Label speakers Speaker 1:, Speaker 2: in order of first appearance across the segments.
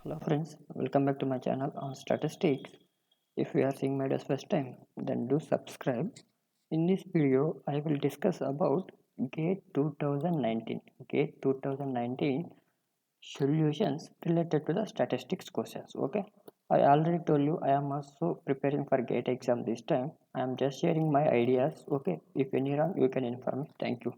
Speaker 1: Hello friends, welcome back to my channel on statistics. If you are seeing my videos first time, then do subscribe. In this video, I will discuss about GATE 2019. GATE 2019 solutions related to the statistics questions. Okay, I already told you I am also preparing for GATE exam this time. I am just sharing my ideas. Okay, if any wrong, you can inform me. Thank you.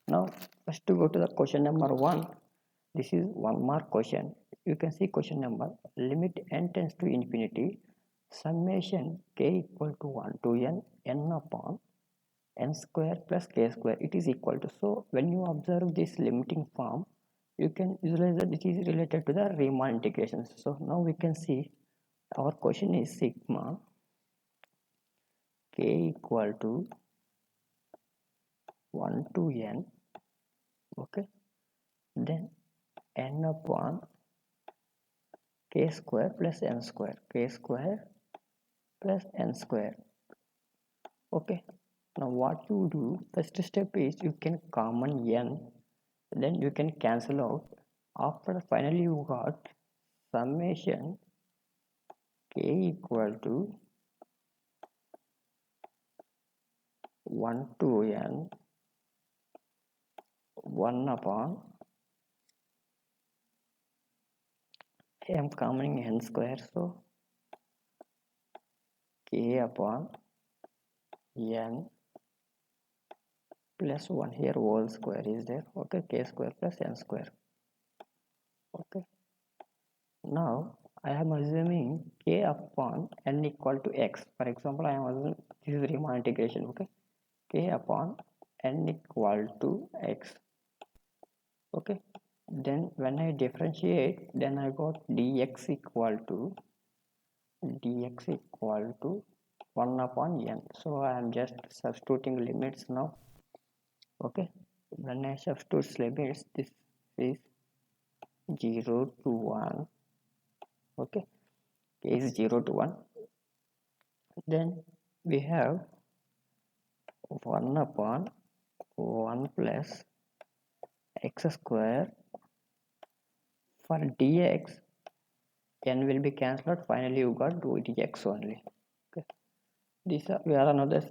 Speaker 1: Now, first to go to the question number one. This is one mark question. You can see question number. Limit n tends to infinity. Summation k equal to 1 to n upon n square plus k square. It is equal to. So when you observe this limiting form, you can visualize that it is related to the Riemann integrations. So now we can see our question is sigma k equal to 1 to n. Okay. Then n upon k square plus n square. K square plus n square. Okay, now what you do, first step is you can common n, then you can cancel out. After finally you got summation k equal to 1 to n 1 upon I am commoning n square, so k upon n plus 1, here whole square is there. Okay, k square plus n square. Okay, now I am assuming k upon n equal to x. For example, I am assuming this is Riemann integration. Okay, k upon n equal to x. Okay, then when I differentiate, then I got dx equal to 1 upon n. So I am just substituting limits now. Okay, when I substitute limits, this is 0 to 1. Okay, k is 0 to 1. Then we have 1 upon 1 plus x square. For dx, n will be cancelled. Finally you got dx only. Okay, these are, we are another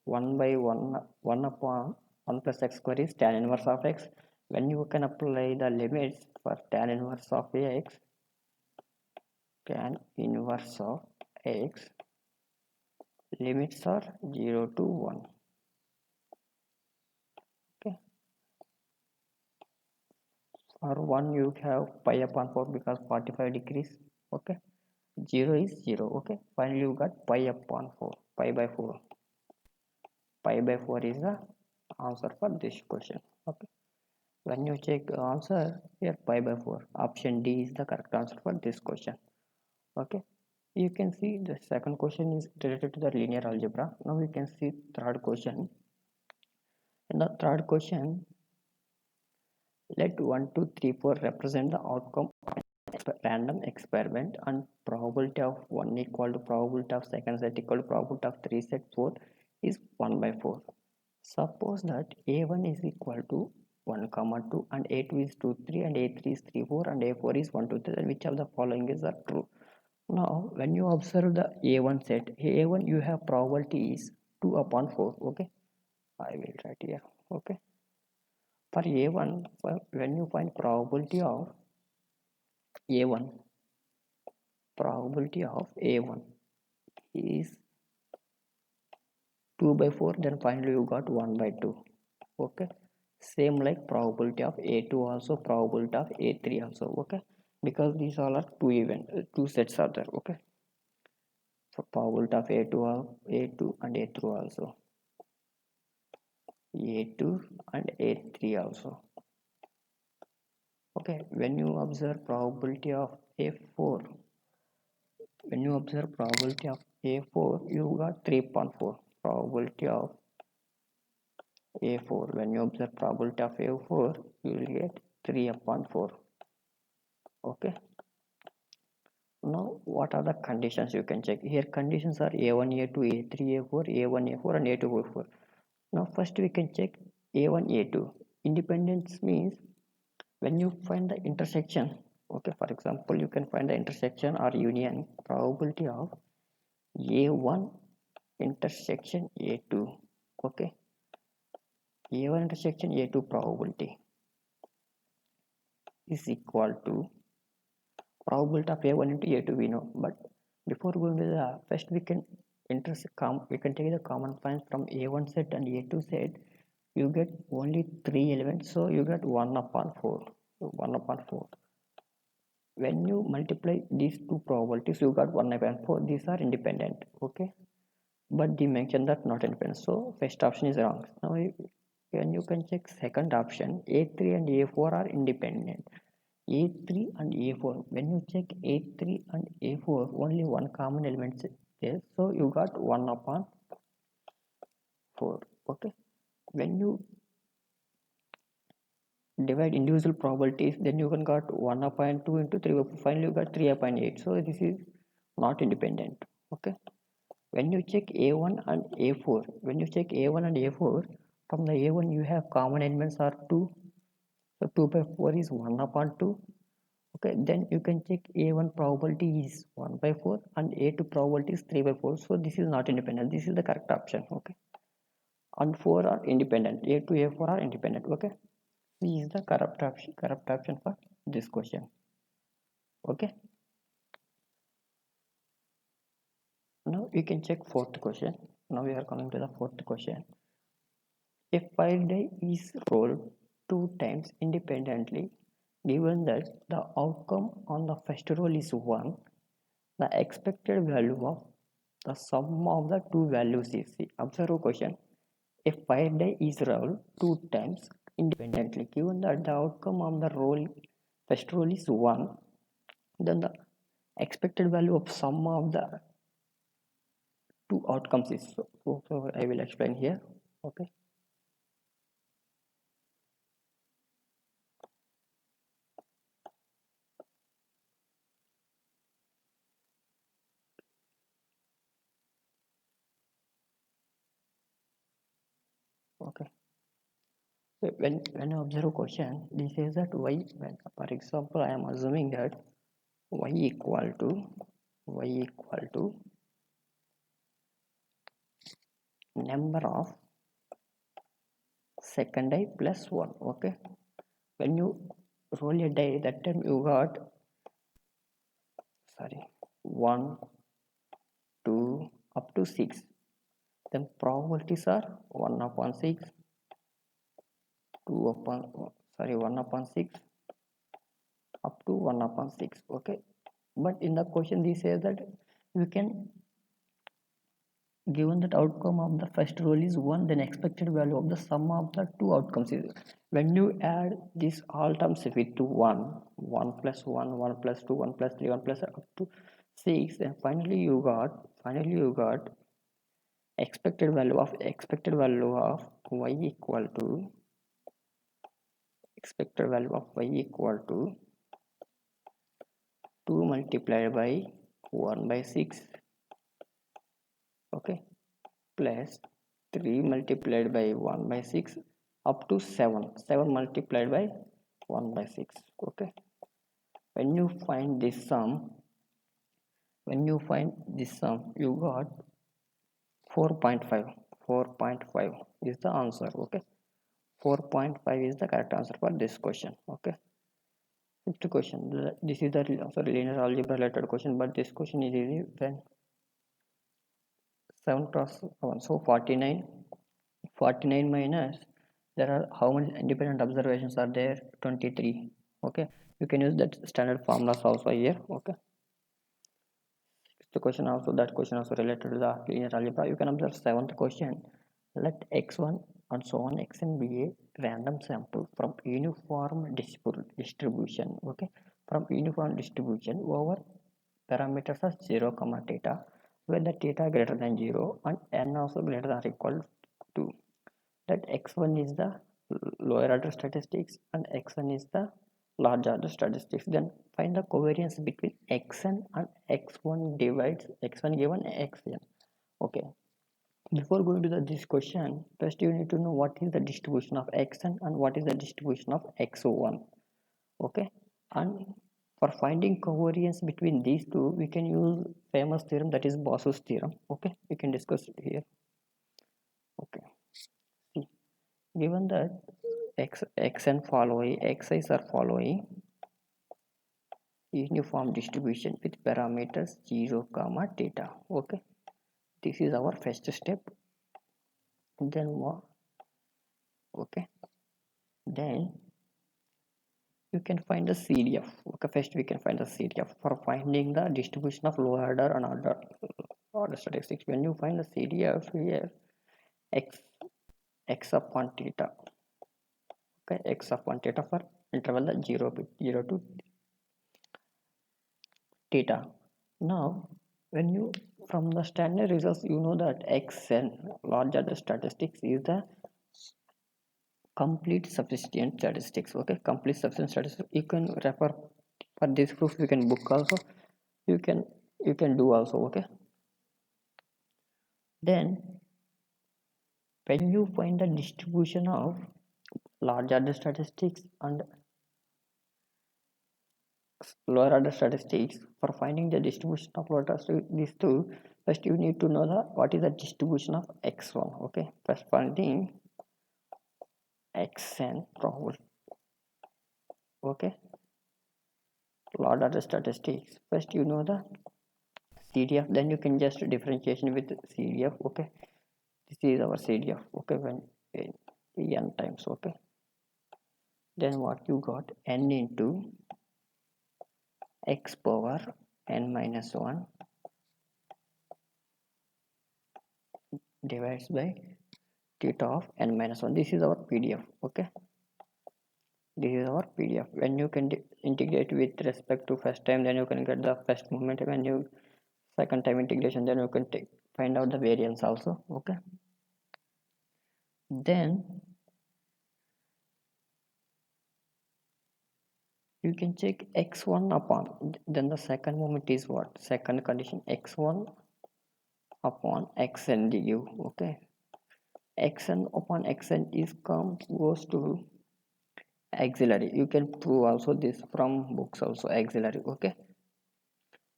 Speaker 1: 1 by 1 upon 1 plus x square is tan inverse of x. When you can apply the limits for tan inverse of x, tan inverse of x, limits are 0 to 1. Okay, for 1 you have pi upon 4 because 45 degrees. Okay, 0 is 0. Okay, finally you got pi upon 4, pi by 4. Pi by 4 is the answer for this question. Okay, when you check the answer here, pi by 4, option D is the correct answer for this question. Okay, you can see the second question is related to the linear algebra. Now you can see third question. In the third question, let 1 2 3 4 represent the outcome of random experiment and probability of 1 equal to probability of second set equal to probability of 3 set 4 is 1 by 4. Suppose that a1 is equal to 1 comma 2 and a2 is 2 3 and a3 is 3 4 and a4 is 1 2 3, and which of the following is true. Now when you observe the a1 set, a1 you have probability is 2 upon 4. Okay, I will write here. Okay, for a1, when you find probability of a1, probability of a1 is 2 by 4, then finally you got 1 by 2. Okay, same like probability of a2 also, probability of a3 also. Okay, because these all are two sets are there. Okay, so probability of a2 and a3 also, a2 and a3 also. Okay, when you observe probability of a4, when you observe probability of a4, you got 3.4. Probability of a4, when you observe probability of a4, you will get 3 upon 4. Okay, now what are the conditions you can check here? Conditions are a1 a2 a3 a4 a1 a4 and a2 a4. Now first we can check a1 a2. Independence means when you find the intersection. Okay, for example, you can find the intersection or union probability of a1 intersection a2. Okay, a1 intersection a2 probability is equal to probability of a1 into a2 we know, but before going to the first we can we can take the common points from a1 set and a2 set. You get only 3 elements, so you get 1 upon 4. So 1 upon 4, when you multiply these two probabilities you got 1 upon 4. These are independent, okay, but they mention that not independent, so first option is wrong. Now when you can check second option, a3 and a4 are independent. A3 and A4, when you check A3 and A4, only one common element is there, so you got 1 upon 4. Okay, when you divide individual probabilities, then you can got 1 upon 2 into 3 upon, finally you got 3 upon 8, so this is not independent. Okay, when you check A1 and A4, when you check A1 and A4, from the A1 you have common elements are 2, so 2 by 4 is 1 upon 2. Okay, then you can check a1 probability is 1 by 4 and a2 probability is 3 by 4, so this is not independent, this is the correct option. Okay, and 4 are independent, a2 a4 are independent. Okay, this is the correct option for this question. Okay, now you can check fourth question. Now we are coming to the fourth question. A 5-die is rolled 2 times independently. Given that the outcome on the first roll is 1, the expected value of the sum of the two values is C. Observe a question. A 5-die is rolled 2 times independently. Given that the outcome of the first roll is 1, then the expected value of sum of the two outcomes is so I will explain here. Okay. Okay. So when I observe a question, this says that y, when, for example, I am assuming that y equal to number of second die plus 1. Okay, when you roll a die, that time you got 1 2 up to 6, then probabilities are 1 upon 6, 2 upon 1 upon 6 up to 1 upon 6. Okay, but in the question this says that you can, given that outcome of the first roll is 1, then expected value of the sum of the two outcomes is, when you add these all terms with 1, 1 plus 1, 1 plus 2, 1 plus 3, 1 plus up to 6, and finally you got expected value of y equal to expected value of y equal to 2 multiplied by 1 by 6. Okay, plus 3 multiplied by 1 by 6 up to 7 multiplied by 1 by 6. Okay, when you find this sum, you got 4.5. 4.5 is the answer. Okay, 4.5 is the correct answer for this question. Okay, fifth question. This is the linear algebra related question, but this question is easy. When 7 cross 1, so 49 minus, there are how many independent observations are there? 23. Okay, you can use that standard formulas also here. Okay, the question also, that question also related to the linear algebra. You can observe seventh question. Let x1 and so on xn be a random sample from uniform distribution. Okay, from uniform distribution over parameters are 0 comma theta, where the theta greater than 0 and n also greater than or equal to. That x1 is the lower order statistics and xn is the large order statistics. Then find the covariance between xn and x1 divides x1 given xn. Okay, before going to this question, first you need to know what is the distribution of xn and what is the distribution of x1. Okay, and For finding covariance between these two, we can use famous theorem, that is Boss's theorem. Okay, we can discuss it here. Okay, see, given that x and following x's are following uniform distribution with parameters 0 comma theta. Okay, this is our first step. Then what? Okay, then you can find the CDF. Okay, first we can find the CDF for finding the distribution of lower order and order statistics. When you find the CDF here, x upon theta. Okay, x upon theta for interval 0 to theta. Now, when you from the standard results, you know that xn larger the statistics is the complete subsistence statistics. Okay, complete subsistence statistics. You can refer for this proof. You can book also. You can do also. Okay. Then when you find the distribution of large order statistics and lower order statistics, for finding the distribution of lower order these two, first you need to know the what is the distribution of x1. Okay, first finding xn probable. Okay, lower order statistics, first you know the CDF, then you can just differentiation with CDF. Okay, this is our CDF. Okay, when n times. Okay, then what you got, n into x power n minus 1 divides by theta of n minus 1. This is our PDF. Okay, this is our PDF. When you can integrate with respect to first time, then you can get the first moment. When you second time integration, then you can find out the variance also. Okay, then you can check x1 upon, then the second moment is what, second condition, x1 upon xn du. Okay, xn upon xn is goes to auxiliary. You can prove also this from books also, auxiliary. Okay,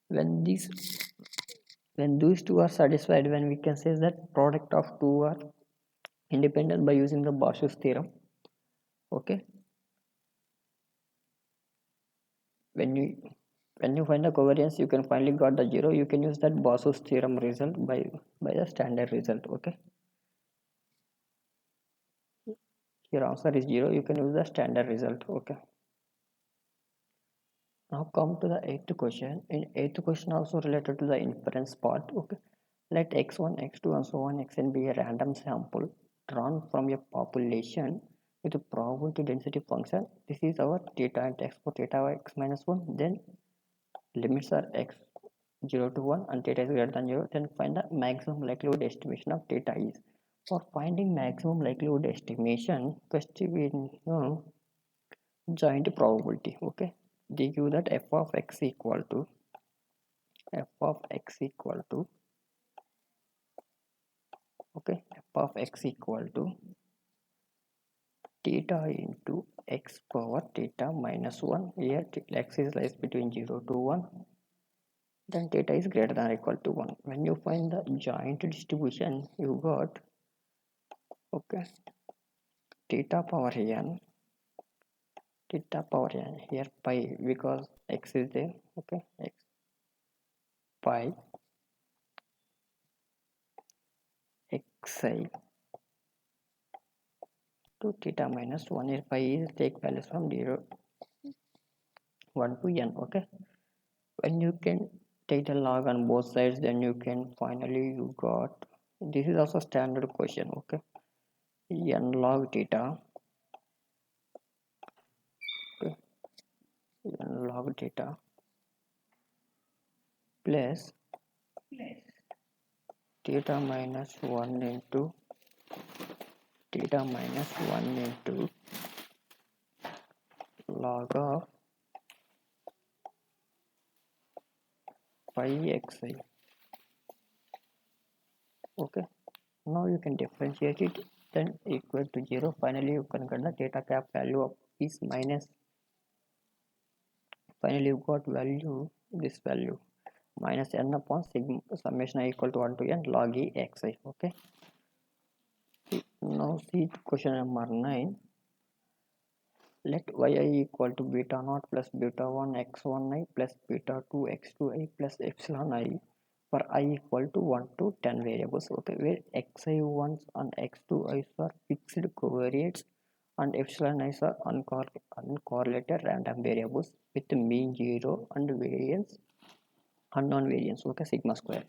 Speaker 1: when these two are satisfied, when we can say that product of two are independent by using the Bosch's theorem. Okay, when you find the covariance, you can finally got the 0. You can use that Bosch's theorem result by the standard result. Okay, your answer is 0. You can use the standard result. Okay, now come to the eighth question. In eighth question also related to the inference part. Okay, let x1 x2 and so on xn be a random sample drawn from a population with a probability density function. This is our theta and x for theta x minus 1. Then limits are x 0 to 1 and theta is greater than 0. Then find the maximum likelihood estimation of theta is. For finding maximum likelihood estimation, first we know joint probability. Okay, they give that f of x equal to okay, f of x equal to theta into x power theta minus 1. Here x is lies between 0 to 1, then theta is greater than or equal to 1. When you find the joint distribution, you got okay theta power n here pi, because x is there. Okay, x pi xi to theta minus 1. Here pi is take values from 0 1 to n. Okay, when you can take the log on both sides, then you can finally you got, this is also standard question. Okay, n log theta, okay, n log theta plus theta minus 1 into theta minus 1 into log of pi xi. Okay, now you can differentiate it, then equal to 0. Finally you can get the theta cap value of is minus Finally you got value, this value minus n upon sigma summation I equal to 1 to n log e xi. Okay, now see question number 9. Let yi equal to beta naught plus beta 1 x1 I plus beta 2 x2 I plus epsilon I for I equal to 1 to 10 variables. Okay, where xi1s and x2i's are fixed covariates and epsilon i's are uncorrelated random variables with mean 0 and variance unknown variance. Okay, sigma square.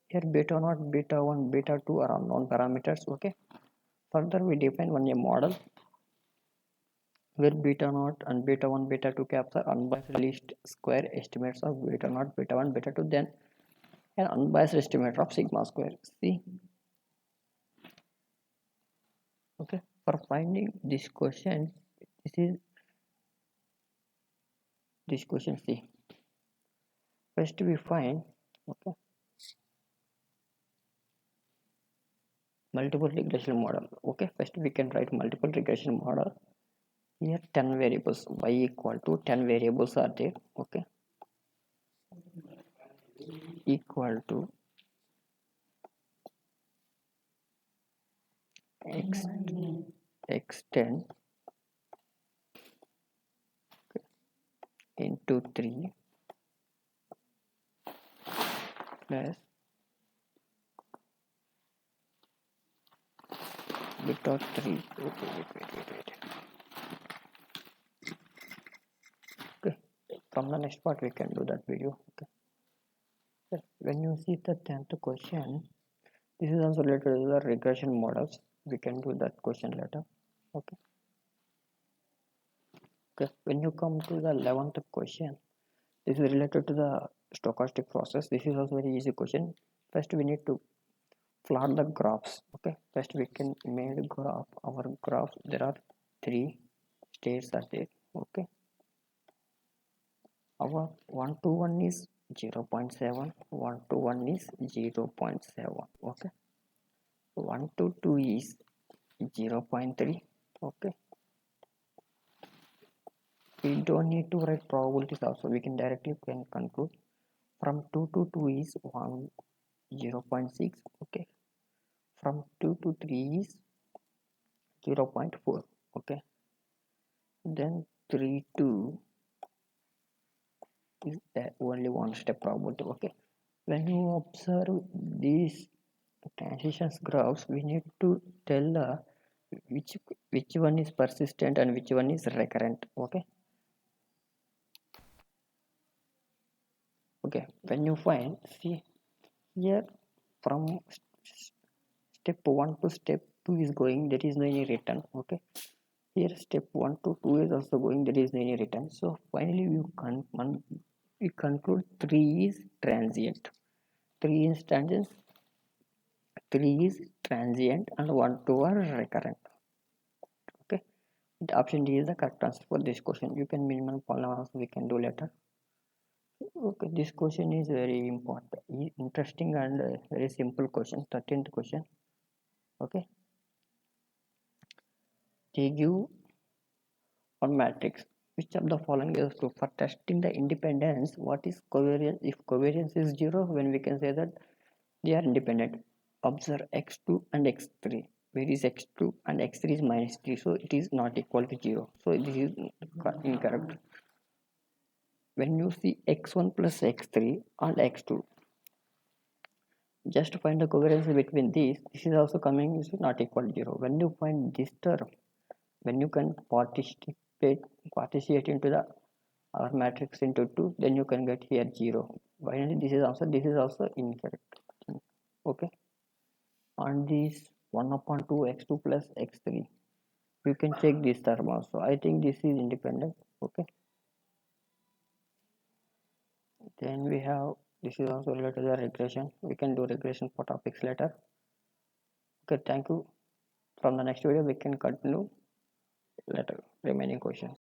Speaker 1: Here beta naught, beta 1, beta 2 are unknown parameters. Okay, further we define one a model where beta naught and beta 1 beta 2 caps are unbiased least square estimates of beta naught beta 1 beta 2, then an unbiased estimate of sigma square. See, okay, for finding this question, this is this question. See, first we find, okay, multiple regression model. Okay, first we can write multiple regression model. Here 10 variables, y equal to 10 variables are there. Okay, equal to x x10 into 3 plus beta 3. Okay, wait. Okay, from the next part we can do that video. Okay, when you see the 10th question, this is also related to the regression models. We can do that question later. Okay, when you come to the 11th question, this is related to the stochastic process. This is also very easy question. First we need to plot the graphs. Okay, first we can make graph. Our graphs, there are 3 states are there. Okay, our 1 to 1 is 0.7, 1 to 1 is 0.7. Okay, 1 to 2 is 0.3. Okay, we don't need to write probabilities also, we can directly can conclude from 2 to 2 is 1 0.6. Okay, from 2 to 3 is 0.4. Okay, then 3 to is only one step probability. Okay, when you observe these transitions graphs, we need to tell which one is persistent and which one is recurrent. Okay, when you find, see here, from step 1 to step 2 is going, there is no any return. Okay, here step 1 to 2 is also going, there is no any return. So finally we conclude 3 is transient, 3 instances, 3 is transient and 1 2 are recurrent. Okay, the option D is the correct answer for this question. You can minimum polynomials we can do later. Okay, this question is very important, interesting and very simple question. 13th question. Okay, they give one matrix. Which of the following is true? For testing the independence, what is covariance? If covariance is 0, when we can say that they are independent. Observe x2 and x3. Where is x2 and x3 is minus 3, so it is not equal to 0. So this is incorrect. When you see x1 plus x3 and x2, just find the covariance between these. This is also coming is not equal to 0. When you find this term, when you can partitionate into the our matrix into 2, then you can get here 0. Finally this is also incorrect. Okay, and this 1 upon 2 x2 plus x3, you can check this term also. I think this is independent. Okay, then we have, this is also related to the regression. We can do regression for topics later. Okay, thank you. From the next video we can continue later remaining questions.